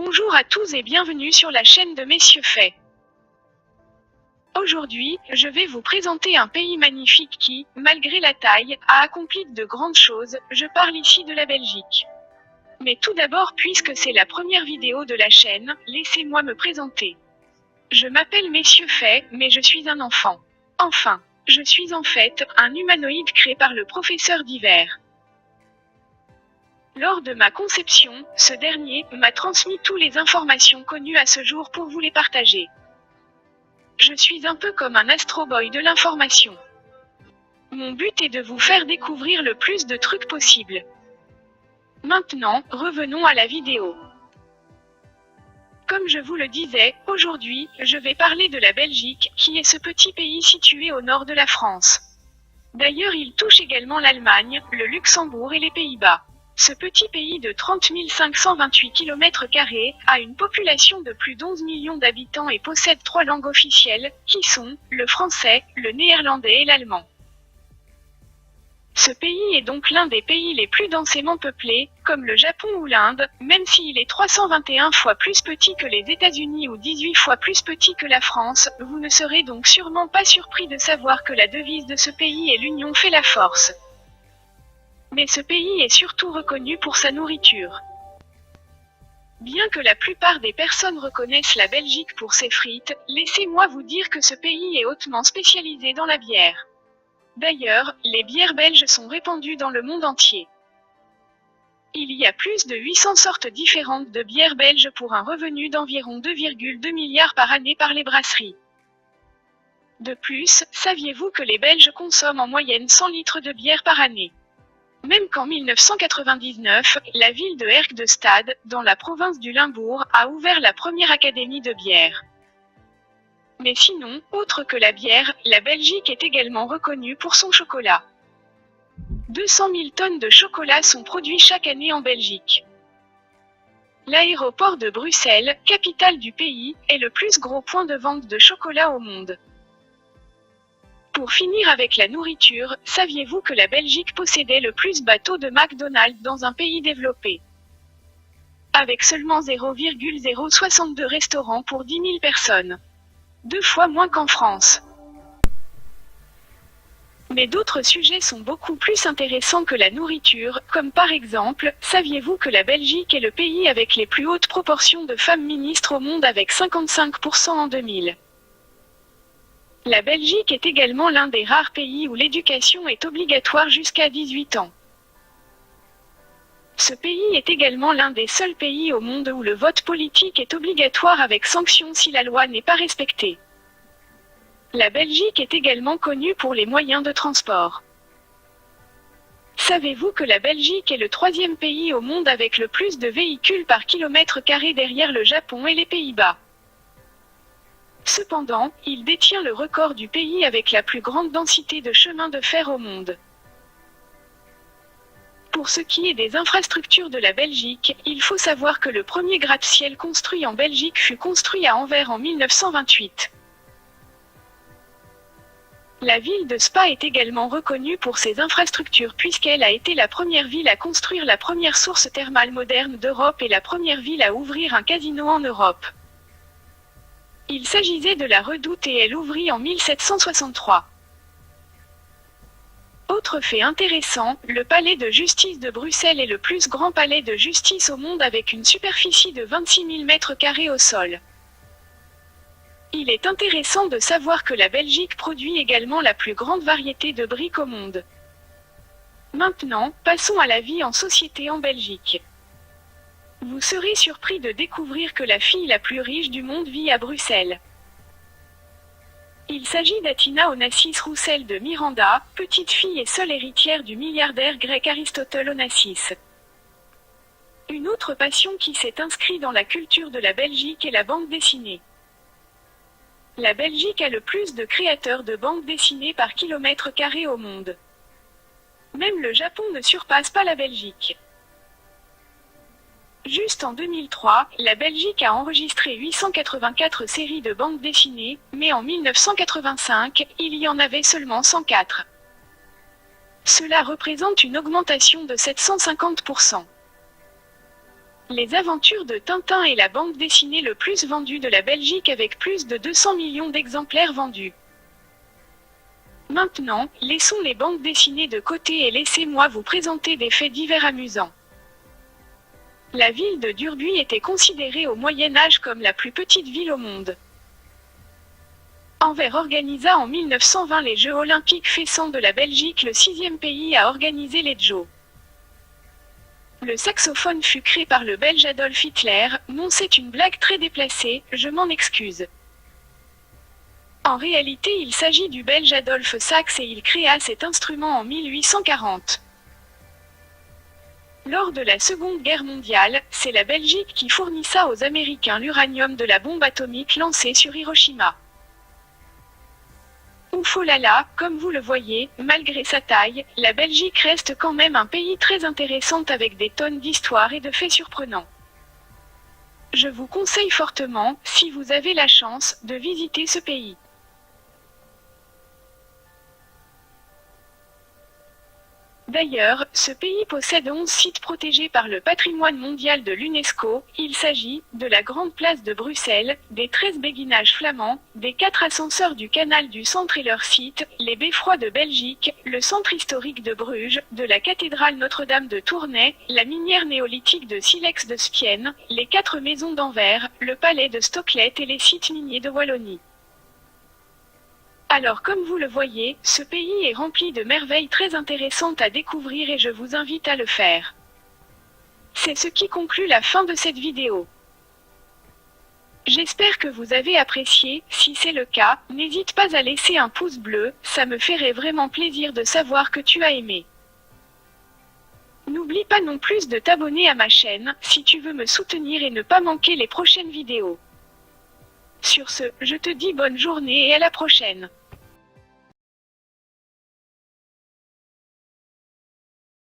Bonjour à tous et bienvenue sur la chaîne de Messieurs Faits. Aujourd'hui, je vais vous présenter un pays magnifique qui, malgré la taille, a accompli de grandes choses. Je parle ici de la Belgique. Mais tout d'abord, puisque c'est la première vidéo de la chaîne, laissez-moi me présenter. Je m'appelle Messieurs Faits, mais je suis un enfant. Enfin, je suis en fait un humanoïde créé par le professeur d'hiver. Lors de ma conception, ce dernier m'a transmis toutes les informations connues à ce jour pour vous les partager. Je suis un peu comme un Astro Boy de l'information. Mon but est de vous faire découvrir le plus de trucs possible. Maintenant, revenons à la vidéo. Comme je vous le disais, aujourd'hui, je vais parler de la Belgique, qui est ce petit pays situé au nord de la France. D'ailleurs, il touche également l'Allemagne, le Luxembourg et les Pays-Bas. Ce petit pays de 30 528 km² a une population de plus d'11 millions d'habitants et possède 3 langues officielles, qui sont le français, le néerlandais et l'allemand. Ce pays est donc l'un des pays les plus densément peuplés, comme le Japon ou l'Inde, même s'il est 321 fois plus petit que les États-Unis ou 18 fois plus petit que la France. Vous ne serez donc sûrement pas surpris de savoir que la devise de ce pays est l'union fait la force. Mais ce pays est surtout reconnu pour sa nourriture. Bien que la plupart des personnes reconnaissent la Belgique pour ses frites, laissez-moi vous dire que ce pays est hautement spécialisé dans la bière. D'ailleurs, les bières belges sont répandues dans le monde entier. Il y a plus de 800 sortes différentes de bières belges pour un revenu d'environ 2,2 milliards par année par les brasseries. De plus, saviez-vous que les Belges consomment en moyenne 100 litres de bière par année ? Même qu'en 1999, la ville de Herk-de-Stade, dans la province du Limbourg, a ouvert la première académie de bière. Mais sinon, autre que la bière, la Belgique est également reconnue pour son chocolat. 200 000 tonnes de chocolat sont produits chaque année en Belgique. L'aéroport de Bruxelles, capitale du pays, est le plus gros point de vente de chocolat au monde. Pour finir avec la nourriture, saviez-vous que la Belgique possédait le plus bateaux de McDonald's dans un pays développé? Avec seulement 0,062 restaurants pour 10 000 personnes. 2 fois moins qu'en France. Mais d'autres sujets sont beaucoup plus intéressants que la nourriture, comme par exemple, saviez-vous que la Belgique est le pays avec les plus hautes proportions de femmes ministres au monde avec 55% en 2000. La Belgique est également l'un des rares pays où l'éducation est obligatoire jusqu'à 18 ans. Ce pays est également l'un des seuls pays au monde où le vote politique est obligatoire avec sanction si la loi n'est pas respectée. La Belgique est également connue pour les moyens de transport. Savez-vous que la Belgique est le 3e pays au monde avec le plus de véhicules par kilomètre carré derrière le Japon et les Pays-Bas? Cependant, il détient le record du pays avec la plus grande densité de chemins de fer au monde. Pour ce qui est des infrastructures de la Belgique, il faut savoir que le premier gratte-ciel construit en Belgique fut construit à Anvers en 1928. La ville de Spa est également reconnue pour ses infrastructures puisqu'elle a été la première ville à construire la première source thermale moderne d'Europe et la première ville à ouvrir un casino en Europe. Il s'agissait de la Redoute et elle ouvrit en 1763. Autre fait intéressant, le palais de justice de Bruxelles est le plus grand palais de justice au monde avec une superficie de 26 000 m² au sol. Il est intéressant de savoir que la Belgique produit également la plus grande variété de briques au monde. Maintenant, passons à la vie en société en Belgique. Vous serez surpris de découvrir que la fille la plus riche du monde vit à Bruxelles. Il s'agit d'Atina Onassis Roussel de Miranda, petite fille et seule héritière du milliardaire grec Aristotle Onassis. Une autre passion qui s'est inscrite dans la culture de la Belgique est la bande dessinée. La Belgique a le plus de créateurs de bandes dessinées par kilomètre carré au monde. Même le Japon ne surpasse pas la Belgique. Juste en 2003, la Belgique a enregistré 884 séries de bandes dessinées, mais en 1985, il y en avait seulement 104. Cela représente une augmentation de 750%. Les aventures de Tintin est la bande dessinée le plus vendue de la Belgique avec plus de 200 millions d'exemplaires vendus. Maintenant, laissons les bandes dessinées de côté et laissez-moi vous présenter des faits divers amusants. La ville de Durbuy était considérée au Moyen Âge comme la plus petite ville au monde. Anvers organisa en 1920 les Jeux olympiques faisant de la Belgique le 6e pays à organiser les Jeux. Le saxophone fut créé par le Belge Adolf Hitler. Non, c'est une blague très déplacée, je m'en excuse. En réalité, il s'agit du Belge Adolphe Sax et il créa cet instrument en 1840. Lors de la Seconde Guerre mondiale, c'est la Belgique qui fournissa aux Américains l'uranium de la bombe atomique lancée sur Hiroshima. Ouf oh là là, comme vous le voyez, malgré sa taille, la Belgique reste quand même un pays très intéressant avec des tonnes d'histoires et de faits surprenants. Je vous conseille fortement, si vous avez la chance, de visiter ce pays. D'ailleurs, ce pays possède 11 sites protégés par le patrimoine mondial de l'UNESCO. Il s'agit de la Grande Place de Bruxelles, des 13 béguinages flamands, des 4 ascenseurs du canal du centre et leurs sites, les beffrois de Belgique, le centre historique de Bruges, de la cathédrale Notre-Dame de Tournai, la minière néolithique de Silex de Spienne, les 4 maisons d'Anvers, le palais de Stocklet et les sites miniers de Wallonie. Alors comme vous le voyez, ce pays est rempli de merveilles très intéressantes à découvrir et je vous invite à le faire. C'est ce qui conclut la fin de cette vidéo. J'espère que vous avez apprécié. Si c'est le cas, n'hésite pas à laisser un pouce bleu, ça me ferait vraiment plaisir de savoir que tu as aimé. N'oublie pas non plus de t'abonner à ma chaîne, si tu veux me soutenir et ne pas manquer les prochaines vidéos. Sur ce, je te dis bonne journée et à la prochaine.